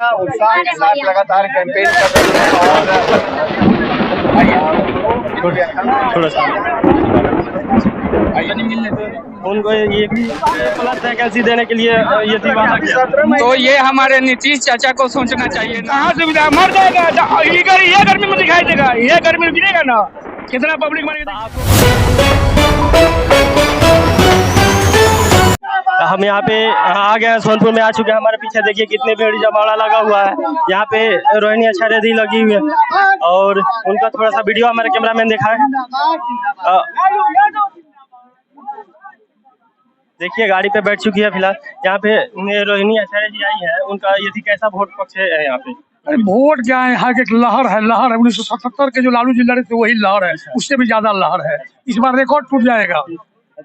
उत्साह के साथ लगातार कैंपेन कर रही है और थोड़ा सा उनको ये भी प्लस वैकेंसी देने के लिए ये वादा किया, तो ये हमारे नीतीश चाचा को सोचना चाहिए। कहाँ सुविधा मर जाएगा, ये गर्मी में दिखाई देगा, ये गर्मी में गिरेगा ना, कितना पब्लिक मरेगा। हम यहाँ पे आ गए, सोनपुर में आ चुके हैं। हमारे पीछे देखिए कितने भीड़ जमावड़ा लगा हुआ है। यहाँ पे रोहिणी आचार्य जी लगी हुई है और उनका थोड़ा सा वीडियो हमारे कैमरामैन दिखाए। देखिए गाड़ी पे बैठ चुकी है फिलहाल। यहाँ पे रोहिणी आचार्य जी आई है, उनका यदि कैसा वोट पक्ष है यहाँ पे? वोट क्या है, यहाँ एक लहर है, लहर है 1977 के जो लालू जी लड़े थे वही लहर है, उससे भी ज्यादा लहर है। इस बार रिकॉर्ड टूट जाएगा।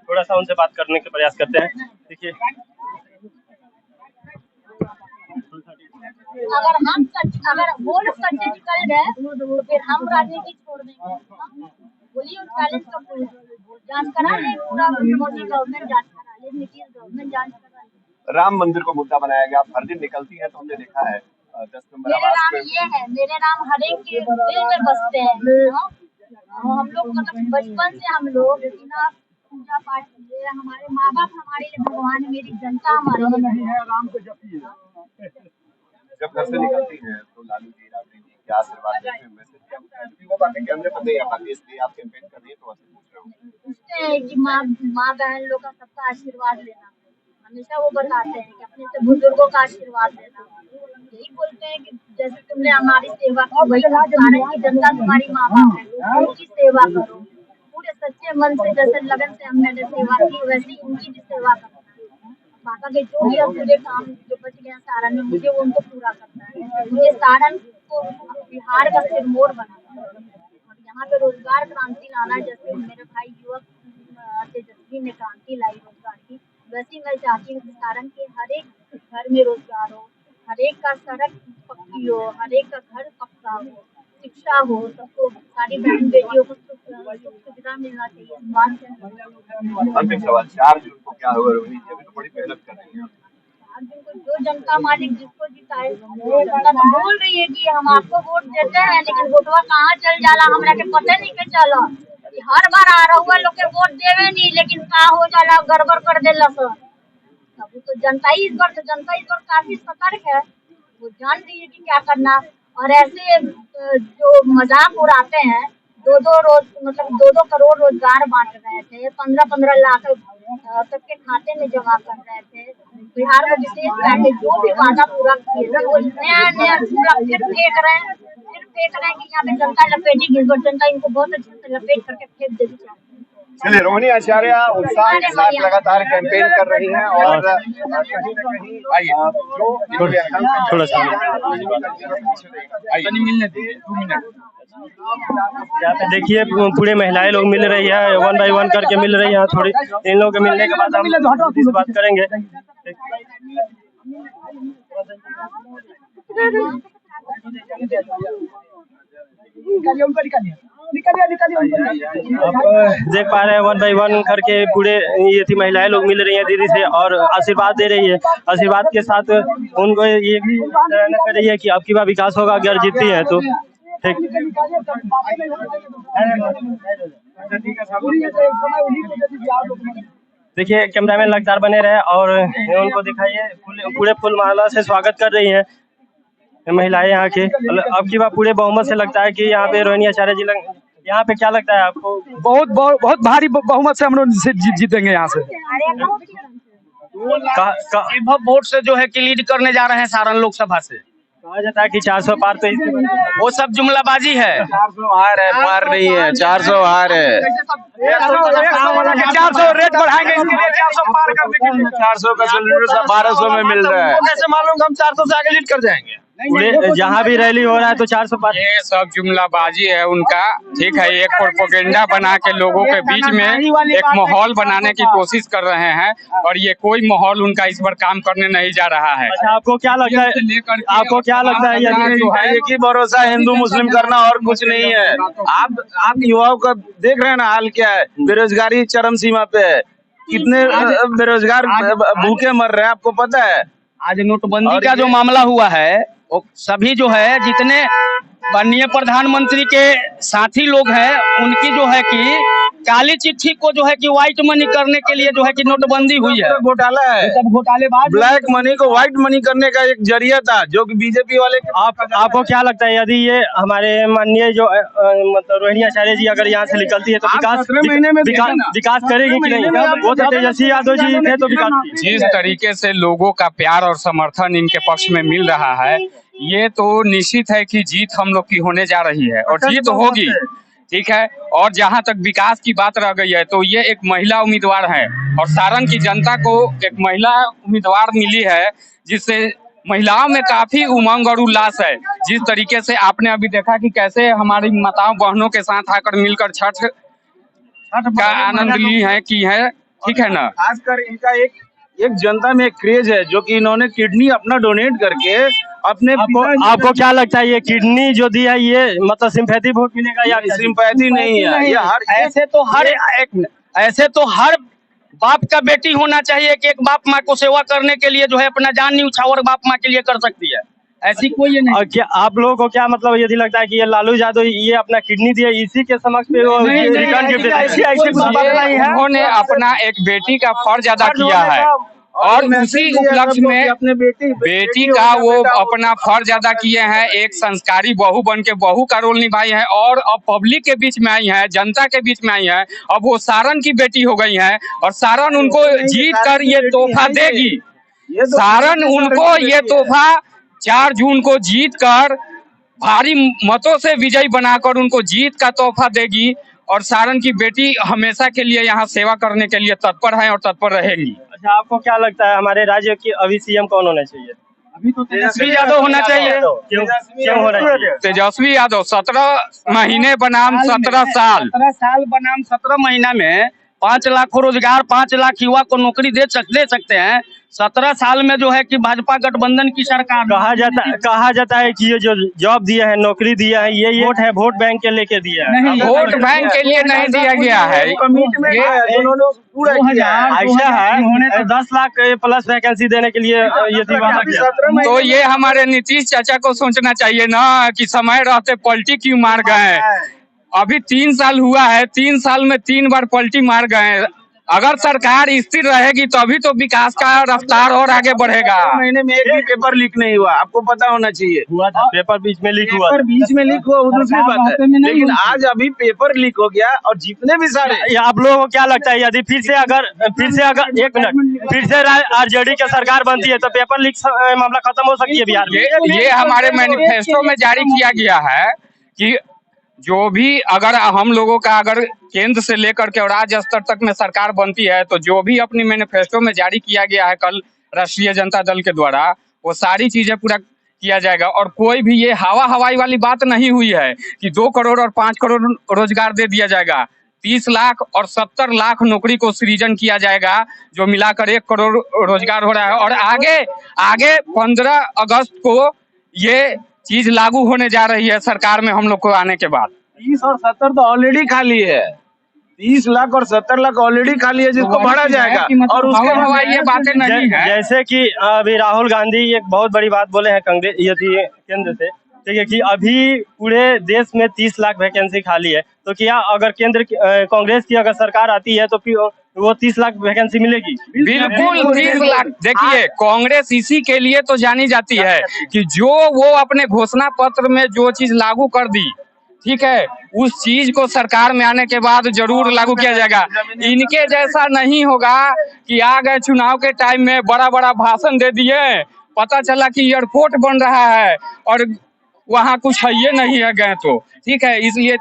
थोड़ा सा उनसे बात करने का प्रयास करते हैं। देखिए अगर वोट सच्चे निकल गए तो फिर हम राजनीति छोड़ देंगे। बोलिए चैलेंज का जांच करा ले, पूरा मोदी गवर्नमेंट जांच करा ले, नीतीश गवर्नमेंट जांच करा ले। राम मंदिर को मुद्दा बनाया गया, हर दिन निकलती है तो हमने देखा है 10 नंबर मेरे नाम ये है, मेरे नाम हर एक के दिल में बसते हैं। हम लोग मतलब बचपन से हम लोग बिना पूजा पाठ किए, हमारे माँ बाप हमारे लिए भगवान, मेरी जनता हमारे लिए है। राम को जब घर से निकलती है तो लालू जी राबड़ी जी क्या आशीर्वाद देते हैं, मैसेज क्या होता है? वो बातें कैमरे पर नहीं आ पाती, इसलिए आप कैंपेन कर रही है तो ऐसे पूछ रहा हूँ। पूछते हैं कि माँ बहन लोग का सबका आशीर्वाद लेना, हमेशा वो बताते हैं कि अपने से बुजुर्गों का आशीर्वाद लेना। यही बोलते हैं कि जैसे तुमने हमारी सेवा की, वही सारण की जनता तुम्हारी माँ बाप है, उनकी सेवा करो पूरे सच्चे मन से। जैसे लगन से हमने सेवा की, वैसे इनकी भी सेवा करो। माता के जो भी अधूरे काम जो बच गए सारण में, मुझे उनको पूरा करना है। मुझे सारण को बिहार का सिरमौर बनाना है और यहाँ पे रोजगार क्रांति लाना है। जैसे मेरे भाई युवक तेजस्वी ने क्रांति लाई रोजगार की, वैसे मैं चाहती हूँ कि सारण के हर एक घर में रोजगार हो, हर एक का सड़क पक्की हो, हर एक का घर पक्का हो, शिक्षा हो, सबको सारी बहन बेटियों को सुविधा मिलना चाहिए। अंतिम सवाल, 4 जून को क्या होगा रोहिणी जी? अभी तो बड़ी मेहनत कर रही हैं। 4 जून को जो जनता मालिक जिसको जिताए, जनता तो बोल रही है कि हम आपको वोट देते हैं, लेकिन वोटवा कहाँ चल जाला हमरा के पता नहीं के चला। हर बार आ रहा हुआ लोग के वोट देवे नहीं, लेकिन का हो जाला गड़बड़ कर देला सब। तब तो जनता ही इस बार काफी सतर्क है, वो जान रही है कि क्या करना। और ऐसे जो मजाक उड़ाते हैं, 2 करोड़ रोजगार बांट रहे थे, 15 लाख सबके खाते में जमा कर रहे थे, बिहार में विशेष पैकेज जो भी वादा पूरा किए थे वो नया फिर फेंक रहे हैं कि यहाँ पे जनता लपेटेगी। जनता इनको बहुत अच्छे से लपेट करके फेंक देती है। चलिए, रोहिणी आचार्य उत्साह के साथ लगातार कैंपेन कर रही हैं और कहीं न कहीं थोड़ा सा यहाँ पे देखिए पूरे महिलाएं लोग मिल रही है, 1 बाय 1 करके मिल रही है। थोड़ी इन लोगों के मिलने के बाद हम इस बात करेंगे। आप देख पा रहे हैं 1 बाय 1 करके पूरे ये थी महिलाएं लोग मिल रही हैं दीदी से और आशीर्वाद दे रही है। आशीर्वाद के साथ उनको ये भी कहना कर रही है कि आपकी बार विकास होगा अगर जीतती है तो। ठीक, देखिए कैमरामैन लगातार बने रहे और उनको दिखाइए पूरे फुल माला से स्वागत कर रही है महिलाएं यहाँ के। अब की बार पूरे बहुमत से लगता है कि यहाँ पे रोहिणी आचार्य जी यहाँ पे क्या लगता है आपको? बहुत भारी बहुमत से हम लोग जीतेंगे यहाँ से। वोट से जो है कि लीड करने जा रहे हैं सारण लोकसभा से। कहा जाता है कि 400 पार तो वो सब जुमलाबाजी है। 400 हार है, पार नहीं है, 400 हार है। 400 रेट बढ़ाएंगे इसके लिए, 400 पार करने के लिए। 400 का सिलेंडर 1200 में मिल रहा है। कैसे मालूम हम 400 से आगे लीड कर जाएंगे? पूरे जहाँ भी रैली हो रहा है तो 400 पार। ये सब जुमलाबाजी है उनका, ठीक है। एक प्रोपेगेंडा बना के लोगों के बीच में एक माहौल बनाने की कोशिश कर रहे हैं और ये कोई माहौल उनका इस बार काम करने नहीं जा रहा है। अच्छा, आपको क्या लगता है? आपको क्या लगता है? जो है एक ही भरोसा हिंदू मुस्लिम करना और कुछ नहीं है। आप युवाओं का देख रहे हैं ना हाल क्या है, बेरोजगारी चरम सीमा पे है। कितने बेरोजगार भूखे मर रहे हैं आपको पता है? आज नोटबंदी का जो मामला हुआ है सभी जो है जितने माननीय प्रधानमंत्री के साथी लोग हैं उनकी जो है कि काली चिट्ठी को जो है कि व्हाइट मनी करने के लिए जो है कि नोटबंदी हुई है। घोटाला है, सब घोटालेबाज ब्लैक मनी को व्हाइट मनी करने का एक जरिया था जो कि बीजेपी वाले आपको क्या लगता है यदि ये हमारे माननीय जो मतलब रोहिणी आचार्य जी अगर यहाँ से निकलती है तो विकास करेगी कि नहीं? वो तो तेजस्वी यादव जी थे तो विकास। जिस तरीके से लोगों का प्यार और समर्थन इनके पक्ष में मिल रहा है, ये तो निश्चित है कि जीत हम लोग की होने जा रही है और जीत होगी, ठीक है। और जहां तक विकास की बात रह गई है तो ये एक महिला उम्मीदवार है और सारण की जनता को एक महिला उम्मीदवार मिली है जिससे महिलाओं में काफी उमंग और उल्लास है। जिस तरीके से आपने अभी देखा कि कैसे हमारी माताओं बहनों के साथ आकर मिलकर छठ का आनंद ली है की है, ठीक है ना। खासकर इनका एक जनता में एक क्रेज है जो कि इन्होंने किडनी अपना डोनेट करके अपने आपको क्या लगता है ये किडनी जो दी है ये मतलब सिंपैथी वोट मिलेगा या सिंपैथी नहीं है? ये ऐसे तो हर बाप का बेटी होना चाहिए कि एक बाप माँ को सेवा करने के लिए जो है अपना जान न्यौछावर बाप माँ के लिए कर सकती है, ऐसी कोई ये नहीं। और क्या आप लोगों को क्या मतलब यदि लगता है कि ये लालू यादव ये अपना किडनी दिया इसी के समक्ष पे वो रिटर्न गिफ्ट उन्होंने अपना एक बेटी का फर्ज अदा किया है और उसी उपलक्ष्य में अपने बेटी का वो अपना फर्ज अदा किए हैं। एक संस्कारी बहू बन के बहू का रोल निभाई है और अब पब्लिक के बीच में आई है, जनता के बीच में आई है। अब वो सारण की बेटी हो गई है और सारण उनको जीत कर ये तोहफा देगी। सारण उनको ये तोहफा 4 जून को जीत कर भारी मतों से विजयी बनाकर उनको जीत का तोहफा देगी और सारण की बेटी हमेशा के लिए यहाँ सेवा करने के लिए तत्पर है और तत्पर रहेगी। अच्छा, आपको क्या लगता है हमारे राज्य की अभी सीएम कौन होना चाहिए? अभी तो तेजस्वी यादव होना चाहिए। क्यों होना चाहिए? तेजस्वी यादव 17 महीने बनाम 17 साल 17 साल बनाम 17 महीना में 5 लाख को रोजगार, 5 लाख युवा को नौकरी दे सकते हैं। 17 साल में जो है कि भाजपा गठबंधन की सरकार कहा जाता है कि ये जो जॉब दिया है, नौकरी दिया है, ये वोट है वोट बैंक के लेके दिया है। वोट बैंक के लिए नहीं दिया गया है। ऐसा है उन्होंने तो 10 लाख प्लस वैकेंसी देने के लिए ये वादा किया। तो ये हमारे नीतीश चाचा को सोचना चाहिए ना कि समय रहते पलटी क्यों मार गए। अभी 3 साल हुआ है, 3 साल में 3 बार पलटी मार गए। अगर सरकार स्थिर रहेगी तभी तो विकास का रफ्तार और आगे बढ़ेगा। महीने में एक भी पेपर लीक नहीं हुआ, आपको पता होना चाहिए। हुआ था, पेपर बीच में लीक हुआ, वो दूसरी बात है, लेकिन आज अभी पेपर लीक हो गया और जितने भी सारे आप लोगों को क्या लगता है यदि फिर से अगर 1 मिनट फिर से आरजेडी की सरकार बनती है तो पेपर लीक मामला खत्म हो सकती है बिहार में? ये हमारे मैनिफेस्टो में जारी किया गया है कि जो भी अगर हम लोगों का अगर केंद्र से लेकर के और राज्य स्तर तक में सरकार बनती है तो जो भी अपनी मैनिफेस्टो में जारी किया गया है कल राष्ट्रीय जनता दल के द्वारा वो सारी चीजें पूरा किया जाएगा। और कोई भी ये हवाई वाली बात नहीं हुई है कि 2 करोड़ और 5 करोड़ रोजगार दे दिया जाएगा। 30 लाख और 70 लाख नौकरी को सृजन किया जाएगा जो मिलाकर 1 करोड़ रोजगार हो रहा है। और आगे 15 अगस्त को ये चीज लागू होने जा रही है सरकार में हम लोग को आने के बाद। 30 और 70 तो ऑलरेडी खाली है। 30 लाख और 70 लाख ऑलरेडी खाली है जिसको भरा जाएगा और उसके बाद ये बातें नहीं है। जैसे कि अभी राहुल गांधी एक बहुत बड़ी बात बोले हैं कांग्रेस केंद्र से, ठीक है, कि अभी पूरे देश में 30 लाख वैकेंसी खाली है। तो क्या अगर केंद्र कांग्रेस की अगर सरकार आती है तो फिर वो 30 लाख वैकेंसी मिलेगी? बिल्कुल 30 लाख। देखिए कांग्रेस इसी के लिए तो जानी जाती है कि जो वो अपने घोषणा पत्र में जो चीज लागू कर दी, ठीक है, उस चीज को सरकार में आने के बाद जरूर लागू किया जाएगा। इनके जैसा नहीं होगा कि आ गए चुनाव के टाइम में बड़ा भाषण दे दिए, पता चला कि एयरपोर्ट बन रहा है और वहाँ कुछ है ये नहीं है गए तो, ठीक है। इसलिए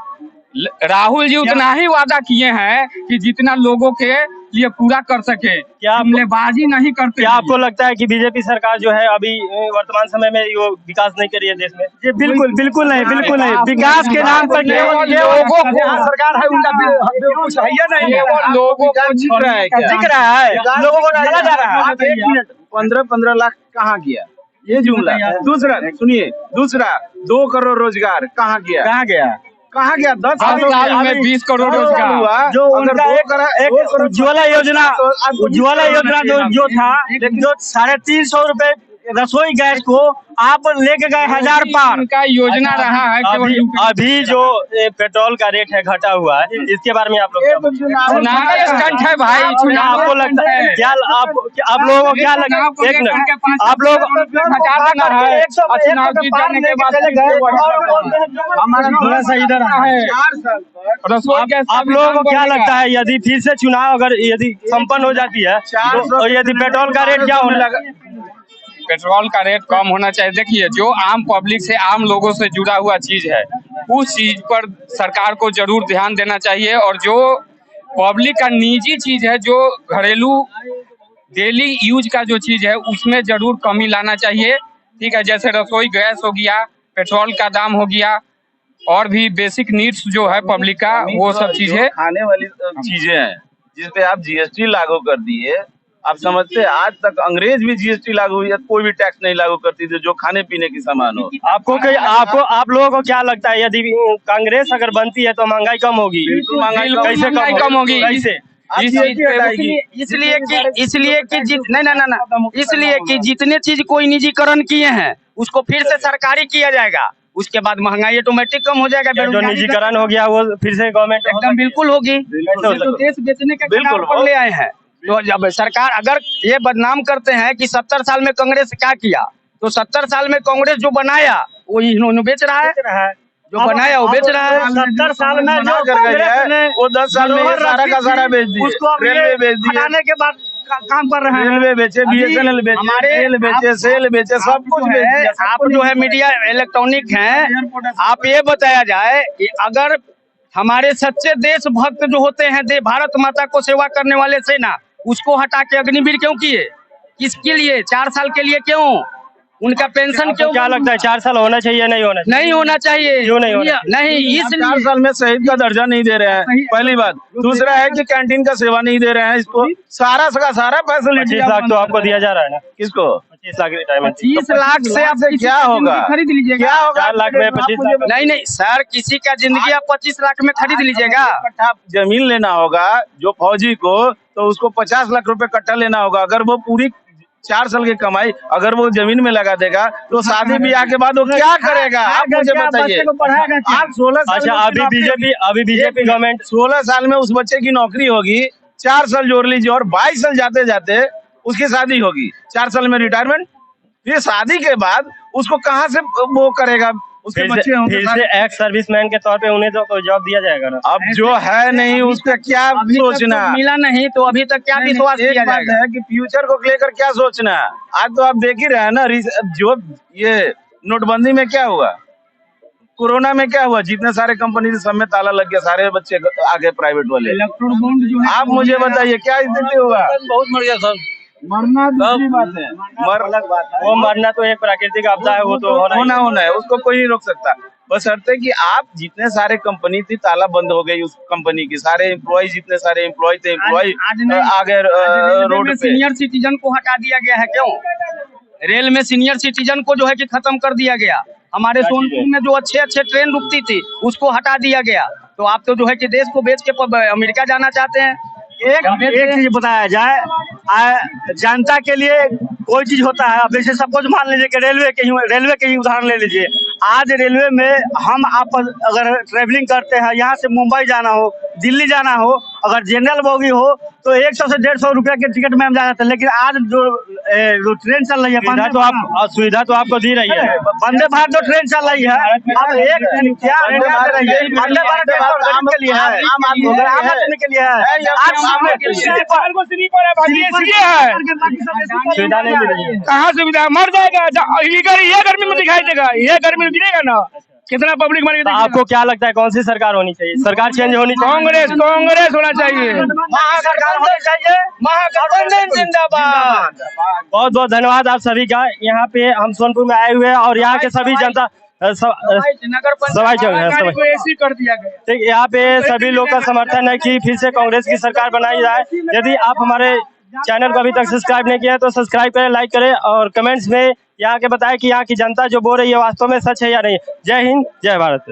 राहुल जी उतना ही वादा किए हैं कि जितना लोगों के लिए पूरा कर सके, क्या हमलेबाजी नहीं करते। क्या आपको लगता है कि बीजेपी सरकार जो है अभी वर्तमान समय में वो विकास नहीं कर रही है देश में? जी बिल्कुल नहीं। विकास के नाम पर सरकार है उनका कुछ है नहीं, लोगों को दिख रहा है, लोगों को डाला जा रहा है। 1 मिनट 15 लाख कहाँ गया ये जुमला? दूसरा सुनिए, 2 करोड़ रोजगार कहाँ गया? 10 साल में 20 करोड़ रोजगार जो उनका एक उज्ज्वला योजना जो था, जो 350 रुपए रसोई गैस को आप लेके गए 1000 पार। इनका योजना रहा है केवल अभी जो पेट्रोल का रेट है घटा हुआ है, इसके बारे में आप लोग चुनाव स्टंट है भाई, चुनाव आपको लगता है क्या आप लोगों को क्या लगता है? एक मिनट, आप लोग थोड़ा सा इधर आप लोगों को क्या लगता है यदि फिर से चुनाव अगर यदि संपन्न हो जाती है तो यदि पेट्रोल का रेट क्या होने लगा? पेट्रोल का रेट कम होना चाहिए। देखिए, जो आम पब्लिक से, आम लोगों से जुड़ा हुआ चीज है, उस चीज पर सरकार को जरूर ध्यान देना चाहिए। और जो पब्लिक का निजी चीज है, जो घरेलू डेली यूज का जो चीज है, उसमें जरूर कमी लाना चाहिए। ठीक है, जैसे रसोई गैस हो गया, पेट्रोल का दाम हो गया, और भी बेसिक नीड्स जो है पब्लिक का, वो सब चीजें, खाने वाली चीजें हैं जिसपे आप जीएसटी लागू कर दिए। आप समझते हैं आज तक अंग्रेज भी जीएसटी लागू या कोई भी टैक्स नहीं लागू करती थी जो खाने पीने की सामान हो। आप लोगों को क्या लगता है यदि कांग्रेस अगर बनती है तो महंगाई कम होगी? कैसे कम होगी? कैसे? इसलिए कि जितने चीज कोई निजीकरण किए हैं उसको फिर से सरकारी किया जाएगा, उसके बाद महंगाई ऑटोमेटिक कम हो जाएगा। जो निजीकरण हो गया वो फिर से गवर्नमेंट एकदम बिल्कुल होगी। तो देश बेचने के बिल्कुल ले आए हैं। तो जब सरकार अगर ये बदनाम करते हैं कि 70 साल में कांग्रेस क्या किया, तो 70 साल में कांग्रेस जो बनाया वो इन्होंने बेच रहा है, जो बनाया वो बेच रहा है। 70 साल में जो कांग्रेस ने वो 10 साल में सारा का सारा बेच दिया, उसको रेलवे बेच दिया, हटाने के बाद काम कर रहे हैं। रेलवे बेचे, बीएसएनएल बेचे, हमारे रेल बेचे, सेल बेचे, सब कुछ बेच दिया। आप जो है मीडिया इलेक्ट्रॉनिक हैं, आप ये बताया जाए कि अगर हमारे सच्चे देशभक्त जो होते हैं, भारत माता को सेवा करने वाले सेना, उसको हटा के अग्निवीर क्यों किए? किसके लिए? 4 साल के लिए क्यों? उनका पेंशन क्यों? क्या लगता है 4 साल होना चाहिए? नहीं होना चाहिए? नहीं होना चाहिए। क्यों नहीं होना? नहीं, इसलिए 4 साल में शहीद का दर्जा नहीं दे रहे हैं, पहली बात। दूसरा है कि कैंटीन का सेवा नहीं दे रहे हैं, इसको सारा का सारा फैसिलिटी 25 लाख तो आपको दिया जा रहा है ना? किसको? 25 लाख रिटायरमेंट। 30 लाख से आप क्या होगा? खरीद लीजिएगा। क्या होगा? 4 लाख में 25 लाख? नहीं सर, किसी का जिंदगी आप 25 लाख में खरीद लीजिएगा। कट्ठा जमीन लेना होगा जो फौजी को, तो उसको 50 लाख रुपए कट्ठा लेना होगा। अगर वो पूरी 4 साल की कमाई अगर वो जमीन में लगा देगा तो शादी ब्याह के बाद वो क्या करेगा? आप मुझे बताइए। आप 16 साल, अच्छा, अभी बीजेपी गवर्नमेंट 16 साल में उस बच्चे की नौकरी होगी, 4 साल जोड़ लीजिए, और 22 साल जाते जाते उसकी शादी होगी, 4 साल में रिटायरमेंट। ये शादी के बाद उसको कहाँ से वो करेगा? उसके बच्चे होंगे, फिर से एक्स सर्विसमैन के तौर पे उन्हें तो जॉब दिया जाएगा ना? अब जो है नहीं उसका क्या सोचना? मिला नहीं तो अभी तक क्या विश्वास किया जाएगा? है कि फ्यूचर को लेकर क्या सोचना? आज तो आप देख ही रहे हैं ना, जो ये नोटबंदी में क्या हुआ, कोरोना में क्या हुआ, जितने सारे कंपनी सब में ताला लग गया, सारे बच्चे आगे प्राइवेट वाले। इलेक्ट्रॉन बॉन्ड जो है, आप मुझे बताइए क्या स्थिति होगा? बहुत मर गया सर। मरना दूसरी बात है, वो मरना तो एक प्राकृतिक आपदा है, वो तो होना है, उसको कोई नहीं रोक सकता। बशर्ते कि आप जितने सारे कंपनी थी ताला बंद हो गई, उस कंपनी की सारे एम्प्लॉय, जितने सारे एम्प्लॉय थे, एम्प्लॉय आगे रोड पे। सीनियर सिटीजन को हटा दिया गया है क्यों? रेल में सीनियर सिटीजन को जो है कि खत्म कर दिया गया। हमारे सोनपुर में जो अच्छे ट्रेन रुकती थी उसको हटा दिया गया। तो आप तो जो है कि देश को बेच के अमेरिका जाना चाहते हैं। एक चीज बताया जाए, जनता के लिए कोई चीज होता है। अब जैसे सपोज मान लीजिए कि रेलवे के ही उदाहरण ले लीजिए। आज रेलवे में हम आप अगर ट्रेवलिंग करते हैं, यहाँ से मुंबई जाना हो, दिल्ली जाना हो, अगर जनरल बोगी हो तो 100 से 150 रुपया के टिकट में हम जा सकते हैं। लेकिन आज जो ट्रेन चल रही है, सुविधा तो आपको दी रही है। वंदे भारत जो ट्रेन चल रही है, अब एक क्या वंदे भारत के लिए है, आम आदमी के लिए है। आज सुविधा नहीं मिल रही है। कहाँ सुविधा? मर जाएगा ये गर्मी में दिखाई देगा, ये गर्मी में गिरेगा ना, कितना पब्लिक मर गया। आपको क्या लगता है कौन सी सरकार होनी चाहिए? सरकार चेंज होनी चाहिए? कांग्रेस होना चाहिए, महासरकार होनी चाहिए, महागठबंधन जिंदाबाद। बहुत बहुत धन्यवाद आप सभी का। यहाँ पे हम सोनपुर में आए हुए हैं और यहाँ के सभी जनता सवाई ऐसी कर दिया गया। ठीक, यहाँ पे सभी लोग का समर्थन है कि फिर से कांग्रेस की सरकार बनाई जाए। यदि आप हमारे चैनल को अभी तक सब्सक्राइब नहीं किया है तो सब्सक्राइब करें, लाइक करें और कमेंट्स में यहाँ के बताएं कि यहाँ की जनता जो बोल रही है वास्तव में सच है या नहीं। जय हिंद, जय भारत।